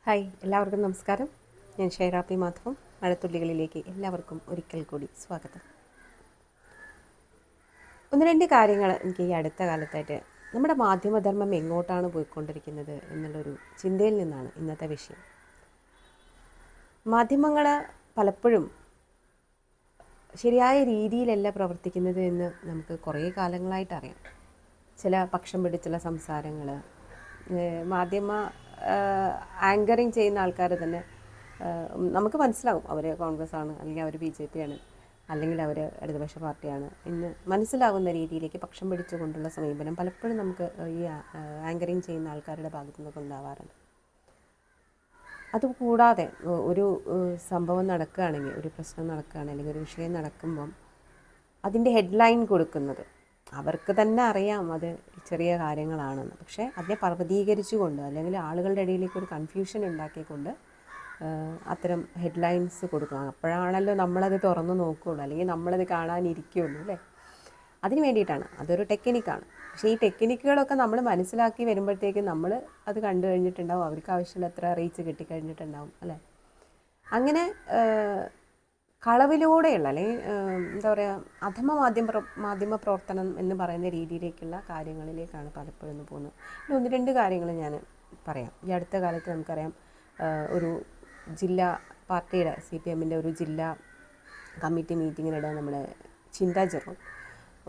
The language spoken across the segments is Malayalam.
ഹായ്, എല്ലാവർക്കും നമസ്കാരം. ഞാൻ ഷൈറ പി മാധവം. മഴത്തുള്ളികളിലേക്ക് എല്ലാവർക്കും ഒരിക്കൽ കൂടി സ്വാഗതം. ഒന്ന് രണ്ട് കാര്യങ്ങൾ എനിക്ക് ഈ അടുത്ത കാലത്തായിട്ട് നമ്മുടെ മാധ്യമധർമ്മം എങ്ങോട്ടാണ് പോയിക്കൊണ്ടിരിക്കുന്നത് എന്നുള്ളൊരു ചിന്തയിൽ നിന്നാണ് ഇന്നത്തെ വിഷയം. മാധ്യമങ്ങൾ പലപ്പോഴും ശരിയായ രീതിയിലല്ല പ്രവർത്തിക്കുന്നത് എന്ന് നമുക്ക് കുറേ കാലങ്ങളായിട്ട് അറിയാം. ചില പക്ഷം പിടിച്ചുള്ള സംസാരങ്ങൾ, മാധ്യമ ആങ്കറിങ് ചെയ്യുന്ന ആൾക്കാർ തന്നെ നമുക്ക് മനസ്സിലാവും അവർ കോൺഗ്രസ് ആണ്, അല്ലെങ്കിൽ അവർ BJP ആണ്, അല്ലെങ്കിൽ അവർ ഇടതുപക്ഷ പാർട്ടിയാണ് എന്ന് മനസ്സിലാവുന്ന രീതിയിലേക്ക് പക്ഷം പിടിച്ചുകൊണ്ടുള്ള സമീപനം പലപ്പോഴും നമുക്ക് ഈ ആങ്കറിങ് ചെയ്യുന്ന ആൾക്കാരുടെ ഭാഗത്തു നിന്നൊക്കെ ഉണ്ടാവാറുണ്ട്. അതുകൂടാതെ ഒരു സംഭവം നടക്കുകയാണെങ്കിൽ, ഒരു പ്രശ്നം നടക്കുകയാണെങ്കിൽ, അല്ലെങ്കിൽ ഒരു വിഷയം നടക്കുമ്പം അതിൻ്റെ ഹെഡ്ലൈൻ കൊടുക്കുന്നത് അവർക്ക് തന്നെ അറിയാം അത് ചെറിയ കാര്യങ്ങളാണെന്ന്. പക്ഷേ അതിനെ പർവ്വതീകരിച്ചുകൊണ്ട്, അല്ലെങ്കിൽ ആളുകളുടെ ഇടയിലേക്ക് ഒരു കൺഫ്യൂഷൻ ഉണ്ടാക്കിക്കൊണ്ട് അത്തരം ഹെഡ്ലൈൻസ് കൊടുക്കുക. അപ്പോഴാണല്ലോ നമ്മളത് തുറന്നു നോക്കുകയുള്ളൂ, അല്ലെങ്കിൽ നമ്മളത് കാണാനിരിക്കുകയുള്ളൂ, അല്ലേ? അതിന് വേണ്ടിയിട്ടാണ്. അതൊരു ടെക്നിക്കാണ്. പക്ഷേ ഈ ടെക്നിക്കുകളൊക്കെ നമ്മൾ മനസ്സിലാക്കി വരുമ്പോഴത്തേക്കും നമ്മൾ അത് കണ്ടു കഴിഞ്ഞിട്ടുണ്ടാവും, അവർക്ക് ആവശ്യമുള്ള എത്ര റീച്ച് കിട്ടിക്കഴിഞ്ഞിട്ടുണ്ടാവും, അല്ലേ? അങ്ങനെ കളവിലൂടെയുള്ള, അല്ലെങ്കിൽ എന്താ പറയുക, മാധ്യമ പ്രവർത്തനം എന്ന് പറയുന്ന രീതിയിലേക്കുള്ള കാര്യങ്ങളിലേക്കാണ് പലപ്പോഴും പോകുന്നത്. പിന്നെ ഒന്ന് രണ്ട് കാര്യങ്ങൾ ഞാൻ പറയാം. ഈ അടുത്ത കാലത്ത് നമുക്കറിയാം, ഒരു ജില്ലാ പാർട്ടിയുടെ CPM-ൻ്റെ ഒരു ജില്ലാ കമ്മിറ്റി മീറ്റിങ്ങിനിടെ നമ്മുടെ ചിന്താ ജെറോം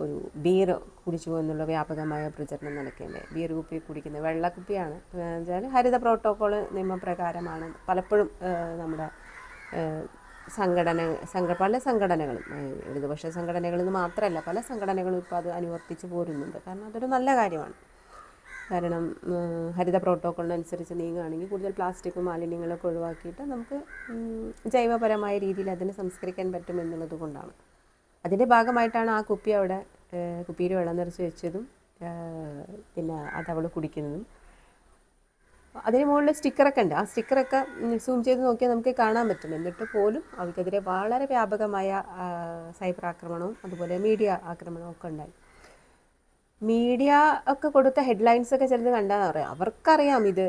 ഒരു ബീർ കുടിച്ചു എന്നുള്ള വ്യാപകമായ പ്രചരണം നടക്കേണ്ടത്. ബീർ കുപ്പി കുടിക്കുന്നത് വെള്ളക്കുപ്പിയാണ് വെച്ചാൽ ഹരിത പ്രോട്ടോക്കോൾ നിയമപ്രകാരമാണ് പലപ്പോഴും നമ്മുടെ പല സംഘടനകളും, ഇടതുപക്ഷ സംഘടനകളെന്ന് മാത്രമല്ല പല സംഘടനകളും ഇപ്പോൾ അത് അനുവർത്തിച്ച് പോരുന്നുണ്ട്. കാരണം അതൊരു നല്ല കാര്യമാണ്. കാരണം ഹരിത പ്രോട്ടോക്കോളിനനുസരിച്ച് നീങ്ങുകയാണെങ്കിൽ കൂടുതൽ പ്ലാസ്റ്റിക് മാലിന്യങ്ങളൊക്കെ ഒഴിവാക്കിയിട്ട് നമുക്ക് ജൈവപരമായ രീതിയിൽ അതിനെ സംസ്കരിക്കാൻ പറ്റും എന്നുള്ളത് കൊണ്ടാണ്. അതിൻ്റെ ഭാഗമായിട്ടാണ് ആ കുപ്പി അവിടെ കുപ്പിയിൽ വെള്ളം നിറച്ച് വെച്ചതും പിന്നെ അതവൾ കുടിക്കുന്നതും. അതിന് മുകളിൽ സ്റ്റിക്കറൊക്കെ ഉണ്ട്. ആ സ്റ്റിക്കറൊക്കെ സൂം ചെയ്ത് നോക്കിയാൽ നമുക്ക് കാണാൻ പറ്റും. എന്നിട്ട് പോലും അവർക്കെതിരെ വളരെ വ്യാപകമായ സൈബർ ആക്രമണവും അതുപോലെ മീഡിയ ആക്രമണവും ഒക്കെ ഉണ്ടായി. മീഡിയ ഒക്കെ കൊടുത്ത ഹെഡ്ലൈൻസൊക്കെ ചിലത് കണ്ടാൽ പറയാം, അവർക്കറിയാം ഇത്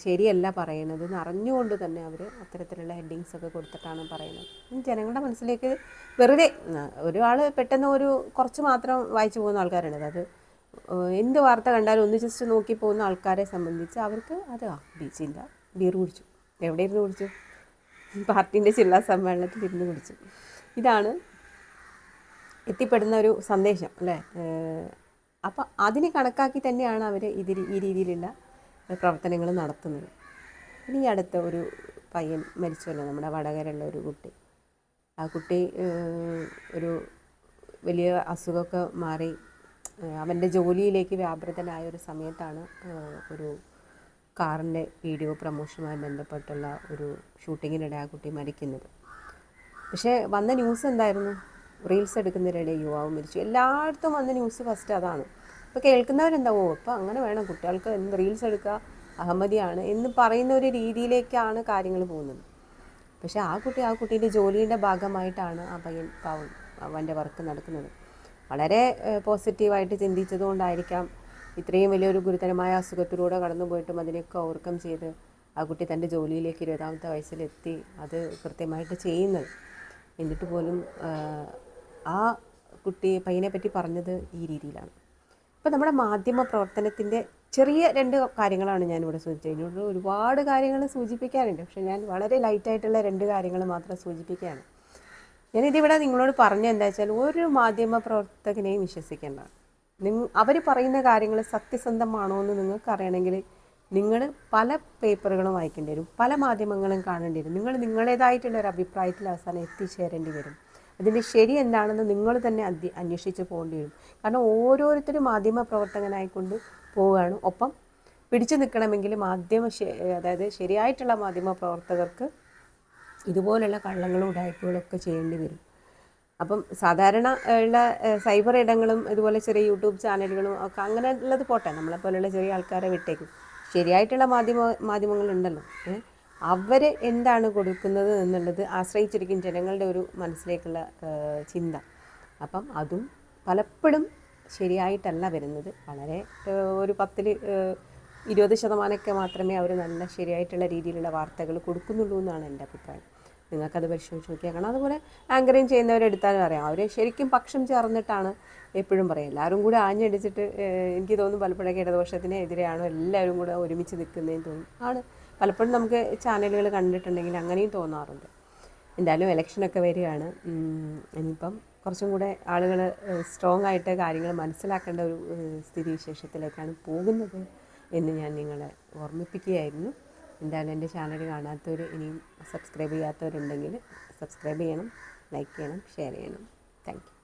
ശരിയല്ല പറയുന്നത് എന്ന് അറിഞ്ഞുകൊണ്ട് തന്നെ അവർ അത്തരത്തിലുള്ള ഹെഡിങ്സൊക്കെ കൊടുത്തിട്ടാണ് പറയുന്നത്. ജനങ്ങളുടെ മനസ്സിലേക്ക് വെറുതെ ഒരാൾ പെട്ടെന്ന് ഒരു കുറച്ച് മാത്രം വായിച്ചു പോകുന്ന ആൾക്കാരുണ്ട്. അത് എന്ത് വാർത്ത കണ്ടാലും ഒന്ന് ജസ്റ്റ് നോക്കി പോകുന്ന ആൾക്കാരെ സംബന്ധിച്ച് അവർക്ക് അത് ചിന്ത ബീർ കുടിച്ചു, എവിടെ ഇരുന്ന് കുടിച്ചു? പാർട്ടീൻ്റെ ജില്ലാ സമ്മേളനത്തിൽ ഇരുന്ന് കുടിച്ചു. ഇതാണ് എത്തിപ്പെടുന്ന ഒരു സന്ദേശം, അല്ലേ? അപ്പം അതിനെ കണക്കാക്കി തന്നെയാണ് അവർ ഈ രീതിയിലുള്ള പ്രവർത്തനങ്ങൾ നടത്തുന്നത്. ഇനി അടുത്ത ഒരു പയ്യൻ മരിച്ചല്ലോ, നമ്മുടെ വടകരയുള്ള ഒരു കുട്ടി. ആ കുട്ടി ഒരു വലിയ അസുഖമൊക്കെ മാറി അവൻ്റെ ജോലിയിലേക്ക് വ്യാപൃതനായ ഒരു സമയത്താണ് ഒരു കാറിൻ്റെ വീഡിയോ പ്രമോഷനുമായി ബന്ധപ്പെട്ടുള്ള ഒരു ഷൂട്ടിങ്ങിനിടെ ആ കുട്ടി മരിക്കുന്നത്. പക്ഷേ വന്ന ന്യൂസ് എന്തായിരുന്നു? റീൽസ് എടുക്കുന്നതിനിടെ യുവാവ് മരിച്ചു. എല്ലായിടത്തും വന്ന ന്യൂസ് ഫസ്റ്റ് അതാണ്. ഇപ്പോൾ കേൾക്കുന്നവരെന്താവോ ഇപ്പോൾ അങ്ങനെ വേണം, കുട്ടികൾക്ക് എന്ത് റീൽസ് എടുക്കുക, അഹമ്മദിയാണ് എന്ന് പറയുന്ന ഒരു രീതിയിലേക്കാണ് കാര്യങ്ങൾ പോകുന്നത്. പക്ഷേ ആ കുട്ടീൻ്റെ ജോലിയുടെ ഭാഗമായിട്ടാണ് ആ പയ്യൻ പാവം അവൻ്റെ വർക്ക് നടക്കുന്നത്. വളരെ പോസിറ്റീവായിട്ട് ചിന്തിച്ചതുകൊണ്ടായിരിക്കാം ഇത്രയും വലിയൊരു ഗുരുതരമായ അസുഖത്തിലൂടെ കടന്നു പോയിട്ടും അതിനെയൊക്കെ ഓവർകം ചെയ്ത് ആ കുട്ടി തൻ്റെ ജോലിയിലേക്ക് 20-ാമത്തെ വയസ്സിലെത്തി അത് കൃത്യമായിട്ട് ചെയ്യുന്നത്. എന്നിട്ട് പോലും ആ പയ്യനെ പറ്റി പറഞ്ഞത് ഈ രീതിയിലാണ്. ഇപ്പോൾ നമ്മുടെ മാധ്യമ പ്രവർത്തനത്തിൻ്റെ ചെറിയ രണ്ട് കാര്യങ്ങളാണ് ഞാനിവിടെ സൂചിപ്പിച്ചത്. ഇതിനോട് ഒരുപാട് കാര്യങ്ങൾ സൂചിപ്പിക്കാറുണ്ട്, പക്ഷേ ഞാൻ വളരെ ലൈറ്റായിട്ടുള്ള രണ്ട് കാര്യങ്ങൾ മാത്രം സൂചിപ്പിക്കുകയാണ്. ഞാനിതിവിടെ നിങ്ങളോട് പറഞ്ഞ എന്താ വെച്ചാൽ, ഒരു മാധ്യമ പ്രവർത്തകനെയും വിശ്വസിക്കേണ്ട. അവർ പറയുന്ന കാര്യങ്ങൾ സത്യസന്ധമാണോ എന്ന് നിങ്ങൾക്ക് അറിയണമെങ്കിൽ നിങ്ങൾ പല പേപ്പറുകളും വായിക്കേണ്ടി വരും, പല മാധ്യമങ്ങളും കാണേണ്ടി വരും. നിങ്ങൾ നിങ്ങളുടേതായിട്ടുള്ള ഒരു അഭിപ്രായത്തിൽ അവസാനം എത്തിച്ചേരേണ്ടി വരും. അതിൻ്റെ ശരി എന്താണെന്ന് നിങ്ങൾ തന്നെ അന്വേഷിച്ച് പോകേണ്ടി വരും. കാരണം ഓരോരുത്തരും മാധ്യമ പ്രവർത്തകനായിക്കൊണ്ട് പോവുകയാണ്. ഒപ്പം പിടിച്ചു നിൽക്കണമെങ്കിൽ അതായത് ശരിയായിട്ടുള്ള മാധ്യമ പ്രവർത്തകർക്ക് ഇതുപോലുള്ള കള്ളങ്ങളും ഉടായ്പകളൊക്കെ ചെയ്യേണ്ടി വരും. അപ്പം സാധാരണ ഉള്ള സൈബർ ഇടങ്ങളും ഇതുപോലെ ചെറിയ യൂട്യൂബ് ചാനലുകളും ഒക്കെ അങ്ങനെ ഉള്ളത് പോട്ടെ, നമ്മളെപ്പോലുള്ള ചെറിയ ആൾക്കാരെ വിട്ടേക്കും. ശരിയായിട്ടുള്ള മാധ്യമങ്ങളുണ്ടല്ലോ, അവർ എന്താണ് കൊടുക്കുന്നത് എന്നുള്ളത് ആശ്രയിച്ചിരിക്കും ജനങ്ങളുടെ ഒരു മനസ്സിലേക്കുള്ള ചിന്ത. അപ്പം അതും പലപ്പോഴും ശരിയായിട്ടല്ല വരുന്നത്. വളരെ ഒരു 10-ൽ 20% മാത്രമേ അവർ നല്ല ശരിയായിട്ടുള്ള രീതിയിലുള്ള വാർത്തകൾ കൊടുക്കുന്നുള്ളൂ എന്നാണ് എൻ്റെ അഭിപ്രായം. നിങ്ങൾക്കത് പരിശോധിച്ച് നോക്കിയാൽ കാണാം. അതുപോലെ ആങ്കറിങ് ചെയ്യുന്നവരെടുത്താലും അറിയാം, അവർ ശരിക്കും പക്ഷം ചേർന്നിട്ടാണ് എപ്പോഴും പറയും. എല്ലാവരും കൂടെ ആഞ്ഞടിച്ചിട്ട് എനിക്ക് തോന്നുന്നു പലപ്പോഴൊക്കെ ഇടതുപക്ഷത്തിന് എതിരെയാണോ എല്ലാവരും കൂടെ ഒരുമിച്ച് നിൽക്കുന്നതെന്ന് തോന്നും. ആണ്, പലപ്പോഴും നമുക്ക് ചാനലുകൾ കണ്ടിട്ടുണ്ടെങ്കിൽ അങ്ങനെയും തോന്നാറുണ്ട്. എന്തായാലും ഇലക്ഷനൊക്കെ വരികയാണ്. ഇനിയിപ്പം കുറച്ചും കൂടെ ആളുകൾ സ്ട്രോങ് ആയിട്ട് കാര്യങ്ങൾ മനസ്സിലാക്കേണ്ട ഒരു സ്ഥിതിവിശേഷത്തിലേക്കാണ് പോകുന്നത് എന്ന് ഞാൻ നിങ്ങളെ ഓർമ്മിപ്പിക്കുകയായിരുന്നു. എന്തായാലും എൻ്റെ ചാനൽ കാണാത്തവർ, ഇനിയും സബ്സ്ക്രൈബ് ചെയ്യാത്തവരുണ്ടെങ്കിൽ സബ്സ്ക്രൈബ് ചെയ്യണം, ലൈക്ക് ചെയ്യണം, ഷെയർ ചെയ്യണം. Thank you.